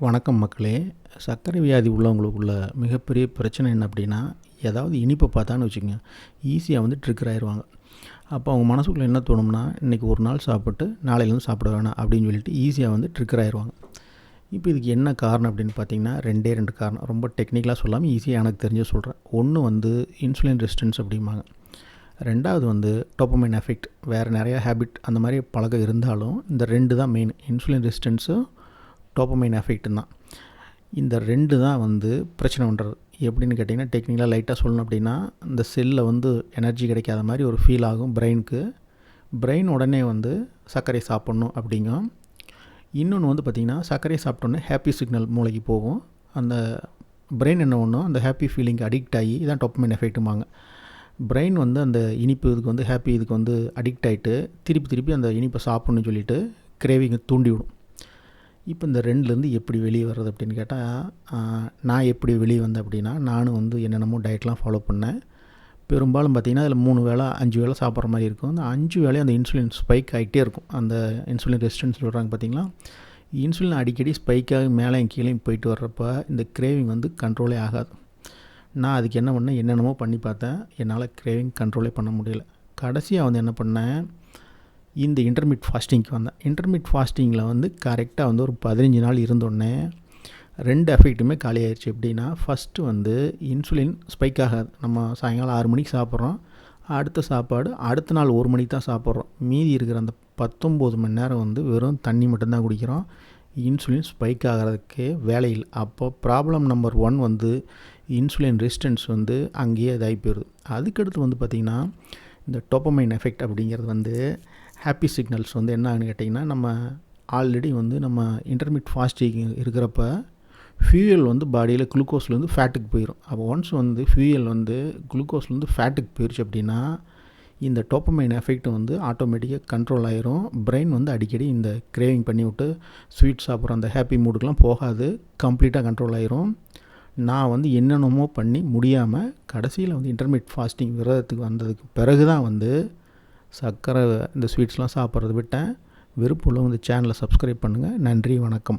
வணக்கம் மக்களே. சர்க்கரை வியாதி உள்ளவங்களுக்குள்ள மிகப்பெரிய பிரச்சனை என்ன அப்படின்னா, ஏதாவது இனிப்பை பார்த்தான்னு வச்சுக்கோங்க, ஈஸியாக வந்து ட்ரிக்கர் ஆயிடுவாங்க. அப்போ அவங்க மனசுக்குள்ளே என்ன தோணும்னா, இன்றைக்கி ஒரு நாள் சாப்பிட்டு நாளையிலேருந்து சாப்பிட வேணாம் அப்படின்னு சொல்லிட்டு ஈஸியாக வந்து ட்ரிக்கர் ஆயிடுவாங்க. இப்போ இதுக்கு என்ன காரணம் அப்படின்னு பார்த்தீங்கன்னா, ரெண்டு காரணம். ரொம்ப டெக்னிக்கலாக சொல்லாமல் ஈஸியாக எனக்கு தெரிஞ்ச சொல்கிறேன். ஒன்று வந்து இன்சுலின் ரெசிஸ்டன்ஸ் அப்படிம்பாங்க. ரெண்டாவது வந்து டோப்பமைன் எஃபெக்ட். வேறு நிறையா ஹேபிட் அந்த மாதிரி பழக்கம் இருந்தாலும் இந்த ரெண்டு தான் மெயின். இன்சுலின் ரெசிஸ்டன்ஸும் டோப்பமைன் எஃபெக்ட்டு தான். இந்த ரெண்டு தான் வந்து பிரச்சனை பண்ணுறது. எப்படின்னு கேட்டிங்கன்னா, டெக்னிக்கலாக லைட்டாக சொல்லணும் அப்படின்னா, இந்த செல்லில் வந்து எனர்ஜி கிடைக்காத மாதிரி ஒரு ஃபீல் ஆகும் பிரெயினுக்கு. பிரெயின் உடனே வந்து சர்க்கரை சாப்பிட்ணும் அப்படிங்கும். இன்னொன்று வந்து பார்த்திங்கன்னா, சர்க்கரை சாப்பிட்டோன்னே ஹாப்பி சிக்னல் மூளைக்கு போகும். அந்த பிரெயின் என்ன ஒன்றும் அந்த ஹாப்பி ஃபீலிங்க்கு அடிக்ட் ஆகி இதான் டோப்பமைன் எஃபெக்ட்டுமாங்க. பிரெயின் வந்து அந்த இனிப்பு இதுக்கு வந்து ஹாப்பி இதுக்கு வந்து அடிக்ட் ஆகிட்டு திருப்பி அந்த இனிப்பை சாப்பிட்ணுன்னு சொல்லிவிட்டு கிரேவிங்கை தூண்டிவிடும். இப்போ இந்த ரெண்டுலேருந்து எப்படி வெளியே வர்றது அப்படின்னு கேட்டால், நான் எப்படி வெளியே வந்தேன் அப்படின்னா, நானும் வந்து என்னென்னமோ டயட்லாம் ஃபாலோ பண்ணேன். பெரும்பாலும் பார்த்திங்கன்னா அதில் 3 வேளை 5 வேளை சாப்பிட்ற மாதிரி இருக்கும். அந்த 5 வேளையும் அந்த இன்சுலின் ஸ்பைக் ஆகிட்டே இருக்கும். அந்த இன்சுலின் ரெசிஸ்டன்ஸ் சொல்கிறாங்க பார்த்திங்களா, இன்சுலின் அடிக்கடி ஸ்பைக்காக மேலேயும் கீழேயும் போயிட்டு வர்றப்ப இந்த கிரேவிங் வந்து கண்ட்ரோலே ஆகாது. நான் அதுக்கு என்ன பண்ணேன், என்னென்னமோ பண்ணி பார்த்தேன். என்னால் கிரேவிங் கண்ட்ரோலே பண்ண முடியல. கடைசியாக வந்து என்ன பண்ணேன், இந்த இன்டர்மீட் ஃபாஸ்டிங்க்கு வந்தேன். இன்டர்மீட் ஃபாஸ்டிங்கில் வந்து கரெக்டாக வந்து ஒரு 15 நாள் இருந்தோடனே 2 எஃபெக்ட்டுமே காலி ஆயிடுச்சு. எப்படின்னா, ஃபஸ்ட்டு வந்து இன்சுலின் ஸ்பைக் ஆகாது. நம்ம சாயங்காலம் 6 மணிக்கு சாப்பிட்றோம், அடுத்த சாப்பாடு அடுத்த நாள் 1 மணிக்கு தான் சாப்பிட்றோம். மீதி இருக்கிற அந்த 19 மணி நேரம் வந்து வெறும் தண்ணி மட்டும்தான் குடிக்கிறோம். இன்சுலின் ஸ்பைக் ஆகிறதுக்கே வேலை இல்லை. அப்போ ப்ராப்ளம் நம்பர் 1 வந்து இன்சுலின் ரெசிஸ்டன்ஸ் வந்து அங்கேயே இதாகி போயிடுது. அதுக்கடுத்து வந்து பார்த்திங்கன்னா, இந்த டோப்பமைன் எஃபெக்ட் அப்படிங்கிறது வந்து ஹாப்பி சிக்னல்ஸ் வந்து என்ன ஆகுன்னு கேட்டிங்கன்னா, நம்ம ஆல்ரெடி வந்து நம்ம இன்டர்மீட் ஃபாஸ்டிங் இருக்கிறப்ப ஃபியூயல் வந்து பாடியில் குளுக்கோஸ்லேருந்து ஃபேட்டுக்கு போயிடும். அப்போ ஒன்ஸ் வந்து ஃபியூயல் வந்து குளுக்கோஸ்லேருந்து ஃபேட்டுக்கு போயிடுச்சு அப்படின்னா, இந்த டோப்பமைன் எஃபெக்ட் வந்து ஆட்டோமேட்டிக்காக கண்ட்ரோல் ஆயிரும். பிரெயின் வந்து அடிக்கடி இந்த கிரேவிங் பண்ணி விட்டு ஸ்வீட் சாப்பிட்ற அந்த ஹாப்பி மூடுக்கெலாம் போகாது, கம்ப்ளீட்டாக கண்ட்ரோல் ஆயிரும். நான் வந்து என்னென்னமோ பண்ணி முடியாமல் கடைசியில் வந்து இன்டர்மீட் ஃபாஸ்டிங் விரதத்துக்கு வந்ததுக்கு பிறகு தான் வந்து சர்க்கரை இந்த ஸ்வீட்ஸ்லாம் சாப்பிட்றது விட்டேன். விருப்பம் உள்ளவங்க இந்த சேனலை சப்ஸ்கிரைப் பண்ணுங்கள். நன்றி, வணக்கம்.